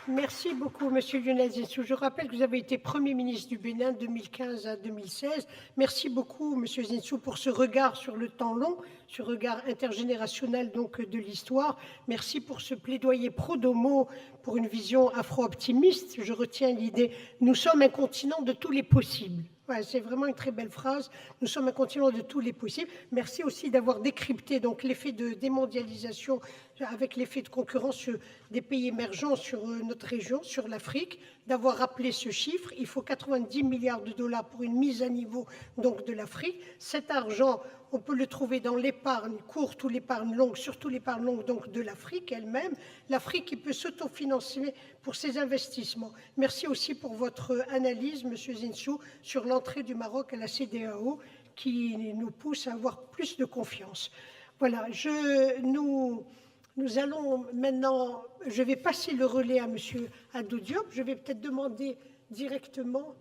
Merci beaucoup, Monsieur Lionel Zinsou. Je rappelle que vous avez été Premier ministre du Bénin de 2015 à 2016. Merci beaucoup, Monsieur Zinsou, pour ce regard sur le temps long, ce regard intergénérationnel donc de l'histoire. Merci pour ce plaidoyer pro domo pour une vision afro-optimiste. Je retiens l'idée « Nous sommes un continent de tous les possibles ». Ouais, c'est vraiment une très belle phrase. Nous sommes un continent de tous les possibles. Merci aussi d'avoir décrypté donc l'effet de démondialisation avec l'effet de concurrence des pays émergents sur notre région, sur l'Afrique, d'avoir rappelé ce chiffre. Il faut 90 milliards de dollars pour une mise à niveau donc de l'Afrique. Cet argent, on peut le trouver dans l'épargne courte ou l'épargne longue, surtout l'épargne longue donc de l'Afrique elle-même. L'Afrique qui peut s'autofinancer pour ses investissements. Merci aussi pour votre analyse, Monsieur Zinsou, sur l'entrée du Maroc à la CEDEAO qui nous pousse à avoir plus de confiance. Voilà, nous allons maintenant, je vais passer le relais à Monsieur Abdou Diop. Je vais peut-être demander directement,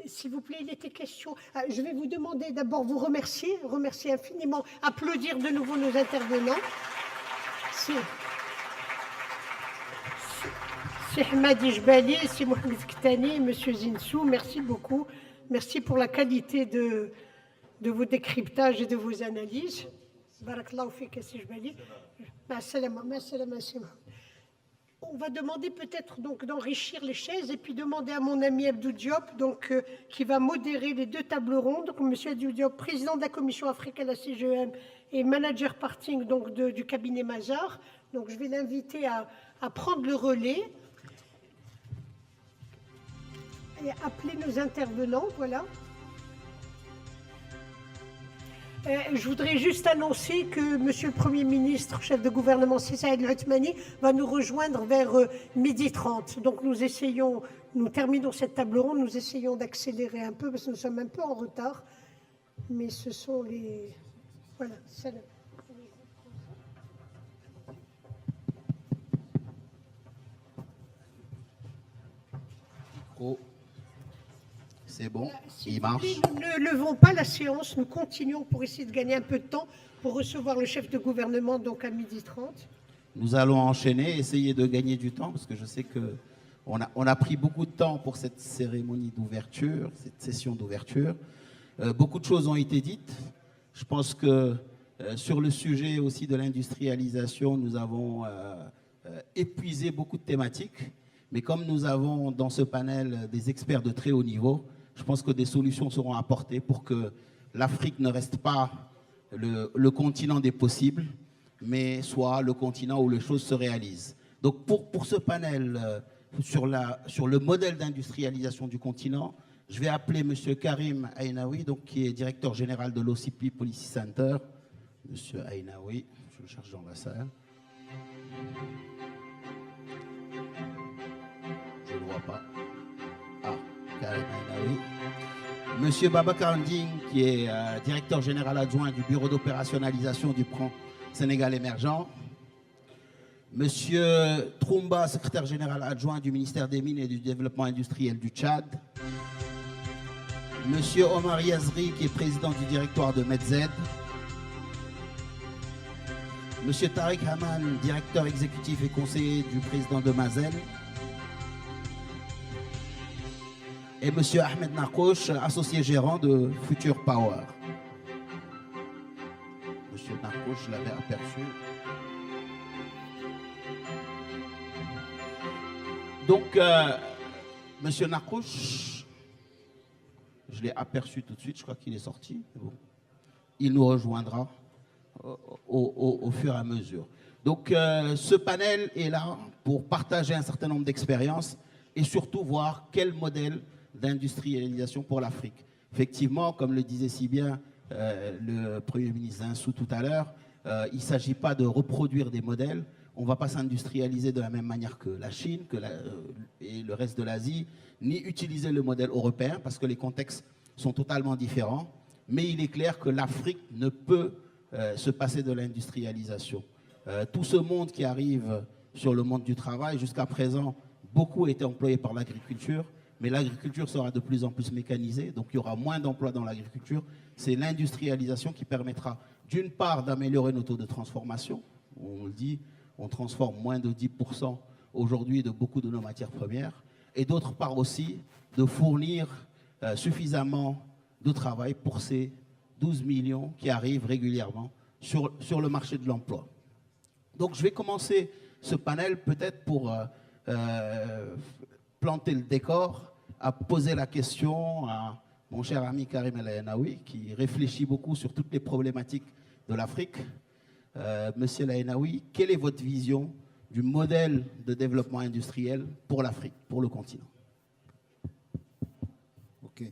s'il vous plaît, il était question. Je vais vous demander d'abord vous remercier infiniment, applaudir de nouveau nos intervenants. C'est Hamadi Jbali, c'est Mohamed Ktani, Monsieur Zinsou, merci beaucoup. Merci pour la qualité de vos décryptages et de vos analyses. Barakallahu fik, Si Jbali. On va demander peut-être donc d'enrichir les chaises et puis demander à mon ami Abdou Diop donc, qui va modérer les deux tables rondes. Donc, Monsieur Abdou Diop, président de la Commission Afrique à la CGEM et manager parting donc, du cabinet Mazars. Donc je vais l'inviter à prendre le relais et appeler nos intervenants. Voilà. Je voudrais juste annoncer que Monsieur le Premier ministre, chef de gouvernement Saïd El-Othmani, va nous rejoindre vers 12h30. Donc nous terminons cette table ronde, nous essayons d'accélérer un peu parce que nous sommes un peu en retard. Mais ce sont les... Voilà, salam. Oh. C'est bon, il marche. Nous ne levons pas la séance, nous continuons pour essayer de gagner un peu de temps pour recevoir le chef de gouvernement donc à 12h30. Nous allons enchaîner, essayer de gagner du temps parce que je sais qu'on a pris beaucoup de temps pour cette cérémonie d'ouverture, cette session d'ouverture. Beaucoup de choses ont été dites. Je pense que sur le sujet aussi de l'industrialisation, nous avons épuisé beaucoup de thématiques. Mais comme nous avons dans ce panel des experts de très haut niveau, je pense que des solutions seront apportées pour que l'Afrique ne reste pas le continent des possibles, mais soit le continent où les choses se réalisent. Donc pour ce panel sur le modèle d'industrialisation du continent, je vais appeler M. Karim Ainaoui, donc, qui est directeur général de l'OCP Policy Center. M. Ainaoui, je le cherche dans la salle. Je ne le vois pas. Ah, Karim Ainaoui. Monsieur Babacar Nding, qui est directeur général adjoint du bureau d'opérationnalisation du plan Sénégal émergent. Monsieur Troumba, secrétaire général adjoint du ministère des Mines et du Développement industriel du Tchad. Monsieur Omar Yazri, qui est président du directoire de Medz. Monsieur Tariq Haman, directeur exécutif et conseiller du président de Mazel. Et Monsieur Ahmed Narkouch, associé gérant de Future Power. Monsieur Narkouch, je l'avais aperçu. Donc, Monsieur Narkouch, je l'ai aperçu tout de suite, je crois qu'il est sorti. Bon. Il nous rejoindra au fur et à mesure. Donc, ce panel est là pour partager un certain nombre d'expériences et surtout voir quel modèle d'industrialisation pour l'Afrique. Effectivement, comme le disait si bien le Premier ministre Zinsou tout à l'heure, il ne s'agit pas de reproduire des modèles. On ne va pas s'industrialiser de la même manière que la Chine et le reste de l'Asie, ni utiliser le modèle européen parce que les contextes sont totalement différents. Mais il est clair que l'Afrique ne peut se passer de l'industrialisation. Tout ce monde qui arrive sur le monde du travail, jusqu'à présent, beaucoup été employé par l'agriculture. Mais l'agriculture sera de plus en plus mécanisée, donc il y aura moins d'emplois dans l'agriculture. C'est l'industrialisation qui permettra, d'une part, d'améliorer nos taux de transformation. On le dit, on transforme moins de 10% aujourd'hui de beaucoup de nos matières premières, et d'autre part aussi de fournir suffisamment de travail pour ces 12 millions qui arrivent régulièrement sur le marché de l'emploi. Donc je vais commencer ce panel peut-être pour planter le décor, à poser la question à mon cher ami Karim El Ainaoui, qui réfléchit beaucoup sur toutes les problématiques de l'Afrique. Monsieur El Ainaoui, quelle est votre vision du modèle de développement industriel pour l'Afrique, pour le continent? Ok.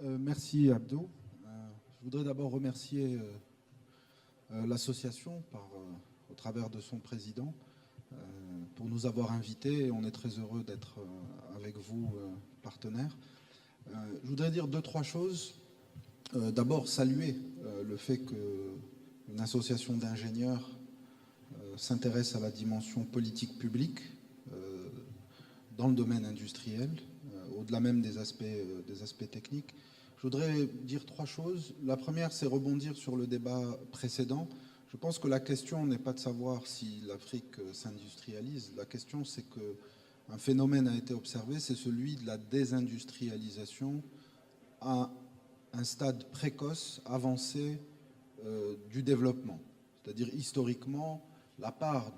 Merci Abdo. Je voudrais d'abord remercier l'association au travers de son président pour nous avoir invités. On est très heureux d'être avec vous, partenaires. Je voudrais dire 2-3 choses. D'abord, saluer le fait qu'une association d'ingénieurs s'intéresse à la dimension politique publique dans le domaine industriel, au-delà même des aspects techniques. Je voudrais dire 3 choses. La première, c'est rebondir sur le débat précédent. Je pense que la question n'est pas de savoir si l'Afrique s'industrialise. La question, c'est qu'un phénomène a été observé, c'est celui de la désindustrialisation à un stade précoce, avancé du développement. C'est-à-dire, historiquement, la part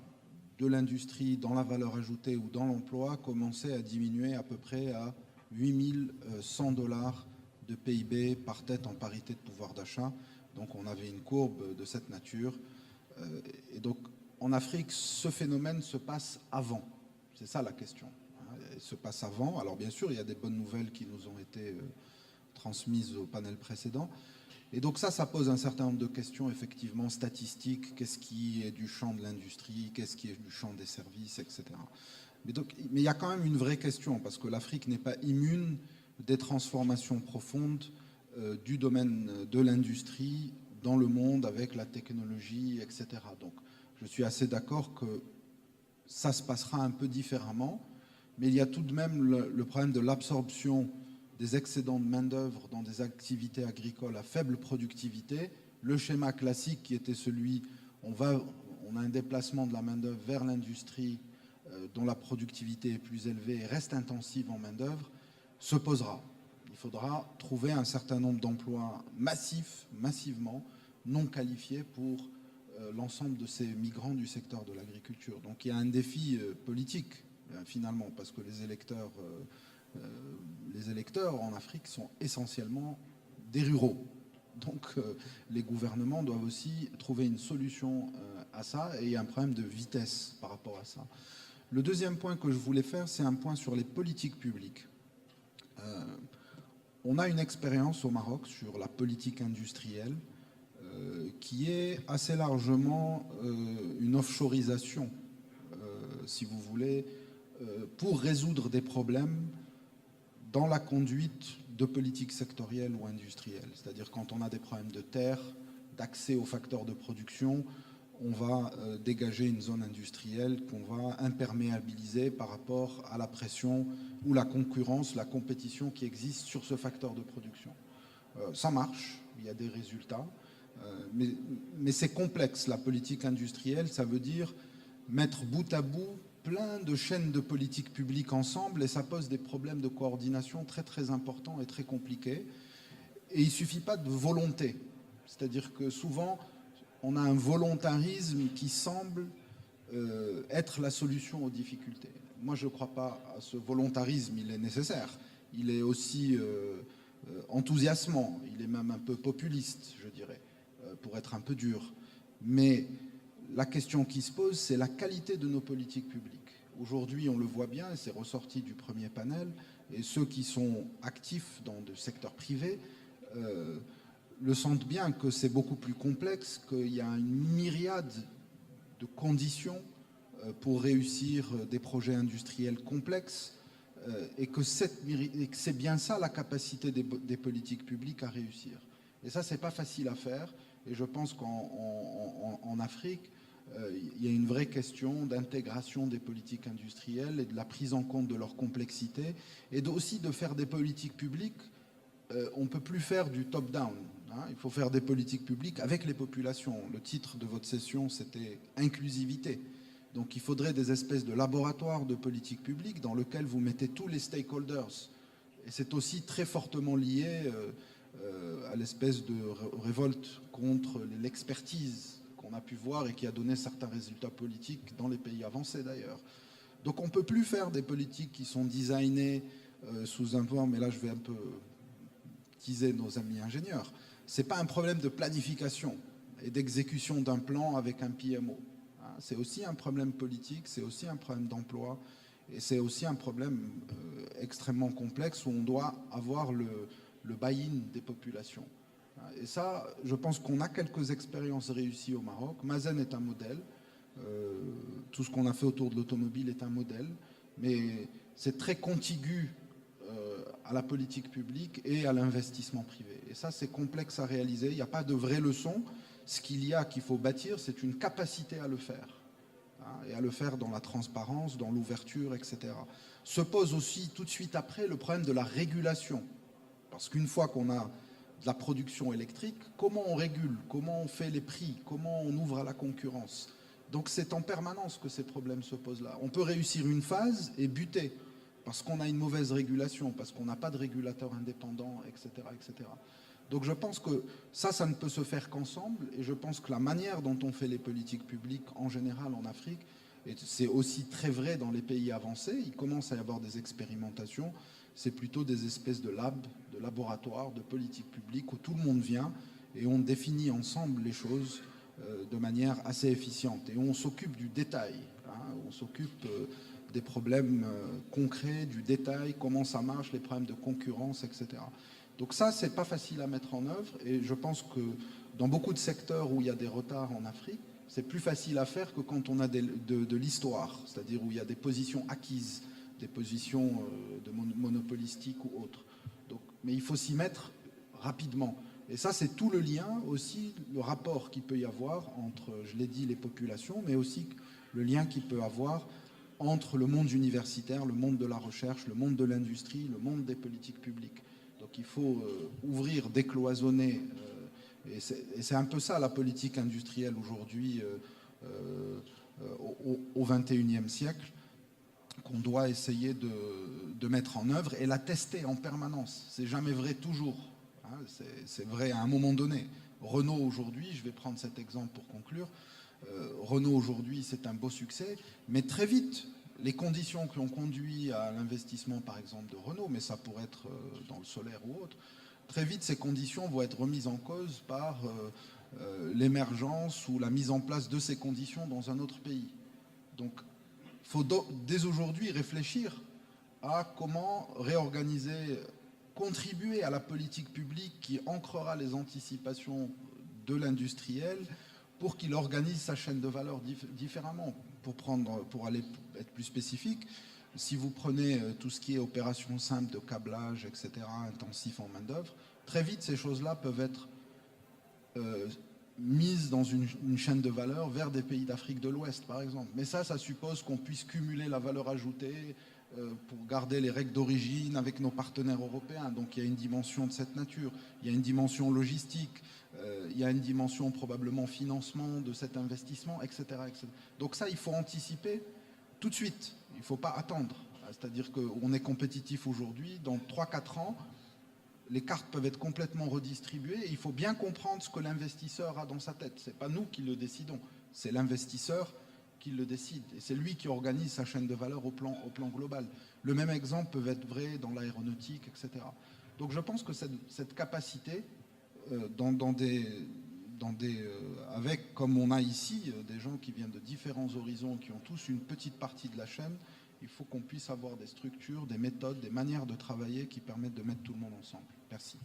de l'industrie dans la valeur ajoutée ou dans l'emploi commençait à diminuer à peu près à 8100 $ de PIB par tête en parité de pouvoir d'achat. Donc on avait une courbe de cette nature. Et donc en Afrique, ce phénomène se passe avant. C'est ça la question. Il se passe avant. Alors bien sûr, il y a des bonnes nouvelles qui nous ont été transmises au panel précédent. Et donc ça pose un certain nombre de questions, effectivement, statistiques. Qu'est-ce qui est du champ de l'industrie? Qu'est-ce qui est du champ des services, etc. Mais il y a quand même une vraie question, parce que l'Afrique n'est pas immune des transformations profondes du domaine de l'industrie dans le monde avec la technologie, etc. Donc je suis assez d'accord que ça se passera un peu différemment, mais il y a tout de même le problème de l'absorption des excédents de main-d'œuvre dans des activités agricoles à faible productivité. Le schéma classique qui était celui, on a un déplacement de la main-d'œuvre vers l'industrie dont la productivité est plus élevée et reste intensive en main-d'œuvre, se posera. Il faudra trouver un certain nombre d'emplois massivement non qualifiés pour l'ensemble de ces migrants du secteur de l'agriculture. Donc il y a un défi politique, finalement, parce que les électeurs en Afrique sont essentiellement des ruraux. Donc les gouvernements doivent aussi trouver une solution à ça, et il y a un problème de vitesse par rapport à ça. Le deuxième point que je voulais faire, c'est un point sur les politiques publiques. On a une expérience au Maroc sur la politique industrielle qui est assez largement une offshoreisation, si vous voulez, pour résoudre des problèmes dans la conduite de politiques sectorielles ou industrielles. C'est-à-dire quand on a des problèmes de terre, d'accès aux facteurs de production, on va dégager une zone industrielle qu'on va imperméabiliser par rapport à la pression ou la concurrence, la compétition qui existe sur ce facteur de production. Ça marche, il y a des résultats, mais c'est complexe. La politique industrielle, ça veut dire mettre bout à bout plein de chaînes de politique publique ensemble, et ça pose des problèmes de coordination très très importants et très compliqués. Et il ne suffit pas de volonté. C'est-à-dire que souvent, on a un volontarisme qui semble être la solution aux difficultés. Moi, je ne crois pas à ce volontarisme, il est nécessaire. Il est aussi enthousiasmant, il est même un peu populiste, je dirais, pour être un peu dur. Mais la question qui se pose, c'est la qualité de nos politiques publiques. Aujourd'hui, on le voit bien, et c'est ressorti du premier panel, et ceux qui sont actifs dans le secteur privé le sentent bien, que c'est beaucoup plus complexe, qu'il y a une myriade de conditions pour réussir des projets industriels complexes, et que c'est bien ça la capacité des politiques publiques à réussir. Et ça, c'est pas facile à faire, et je pense qu'en Afrique, il y a une vraie question d'intégration des politiques industrielles et de la prise en compte de leur complexité, et aussi de faire des politiques publiques. On ne peut plus faire du top-down. Il faut faire des politiques publiques avec les populations. Le titre de votre session, c'était « Inclusivité ». Donc il faudrait des espèces de laboratoires de politique publique dans lesquels vous mettez tous les stakeholders. Et c'est aussi très fortement lié à l'espèce de révolte contre l'expertise qu'on a pu voir et qui a donné certains résultats politiques dans les pays avancés d'ailleurs. Donc on ne peut plus faire des politiques qui sont designées sous un point, mais là je vais un peu teaser nos amis ingénieurs. Ce n'est pas un problème de planification et d'exécution d'un plan avec un PMO. C'est aussi un problème politique, c'est aussi un problème d'emploi, et c'est aussi un problème extrêmement complexe où on doit avoir le buy-in des populations. Et ça, je pense qu'on a quelques expériences réussies au Maroc. Mazen est un modèle. Tout ce qu'on a fait autour de l'automobile est un modèle. Mais c'est très contigu à la politique publique et à l'investissement privé. Et ça, c'est complexe à réaliser. Il n'y a pas de vraie leçon. Ce qu'il faut bâtir, c'est une capacité à le faire. Et à le faire dans la transparence, dans l'ouverture, etc. Se pose aussi tout de suite après le problème de la régulation. Parce qu'une fois qu'on a de la production électrique, comment on régule, comment on fait les prix, comment on ouvre à la concurrence. Donc c'est en permanence que ces problèmes se posent là. On peut réussir une phase et buter, parce qu'on a une mauvaise régulation, parce qu'on n'a pas de régulateur indépendant, etc., etc. Donc je pense que ça ne peut se faire qu'ensemble, et je pense que la manière dont on fait les politiques publiques en général en Afrique, et c'est aussi très vrai dans les pays avancés, il commence à y avoir des expérimentations, c'est plutôt des espèces de labs, de laboratoires, de politiques publiques où tout le monde vient et on définit ensemble les choses de manière assez efficiente. Et on s'occupe du détail, on s'occupe des problèmes concrets, du détail, comment ça marche, les problèmes de concurrence, etc. Donc ça, c'est pas facile à mettre en œuvre et je pense que dans beaucoup de secteurs où il y a des retards en Afrique, c'est plus facile à faire que quand on a de l'histoire, c'est-à-dire où il y a des positions acquises, des positions de monopolistiques ou autres. Donc, mais il faut s'y mettre rapidement. Et ça, c'est tout le lien aussi, le rapport qu'il peut y avoir entre, je l'ai dit, les populations, mais aussi le lien qu'il peut y avoir entre le monde universitaire, le monde de la recherche, le monde de l'industrie, le monde des politiques publiques. Donc il faut ouvrir, décloisonner. Et c'est un peu ça la politique industrielle aujourd'hui au XXIe siècle, qu'on doit essayer de mettre en œuvre et la tester en permanence. C'est jamais vrai toujours. C'est vrai à un moment donné. Renault aujourd'hui, je vais prendre cet exemple pour conclure, Renault aujourd'hui c'est un beau succès, mais très vite, les conditions qui ont conduit à l'investissement par exemple de Renault, mais ça pourrait être dans le solaire ou autre, très vite ces conditions vont être remises en cause par l'émergence ou la mise en place de ces conditions dans un autre pays. Donc il faut dès aujourd'hui réfléchir à comment réorganiser, contribuer à la politique publique qui ancrera les anticipations de l'industriel pour qu'il organise sa chaîne de valeur différemment. Pour aller être plus spécifique, si vous prenez tout ce qui est opération simple de câblage, etc., intensif en main-d'œuvre, très vite ces choses-là peuvent être mises dans une chaîne de valeur vers des pays d'Afrique de l'Ouest, par exemple. Mais ça suppose qu'on puisse cumuler la valeur ajoutée pour garder les règles d'origine avec nos partenaires européens. Donc il y a une dimension de cette nature. Il y a une dimension logistique, il y a une dimension probablement financement de cet investissement, etc., etc. Donc ça, il faut anticiper tout de suite. Il ne faut pas attendre. C'est-à-dire qu'on est compétitif aujourd'hui. Dans 3-4 ans, les cartes peuvent être complètement redistribuées et il faut bien comprendre ce que l'investisseur a dans sa tête. Ce n'est pas nous qui le décidons, c'est l'investisseur qui le décide. Et c'est lui qui organise sa chaîne de valeur au plan global. Le même exemple peut être vrai dans l'aéronautique, etc. Donc je pense que cette capacité, avec, comme on a ici, des gens qui viennent de différents horizons, qui ont tous une petite partie de la chaîne, il faut qu'on puisse avoir des structures, des méthodes, des manières de travailler qui permettent de mettre tout le monde ensemble. Merci.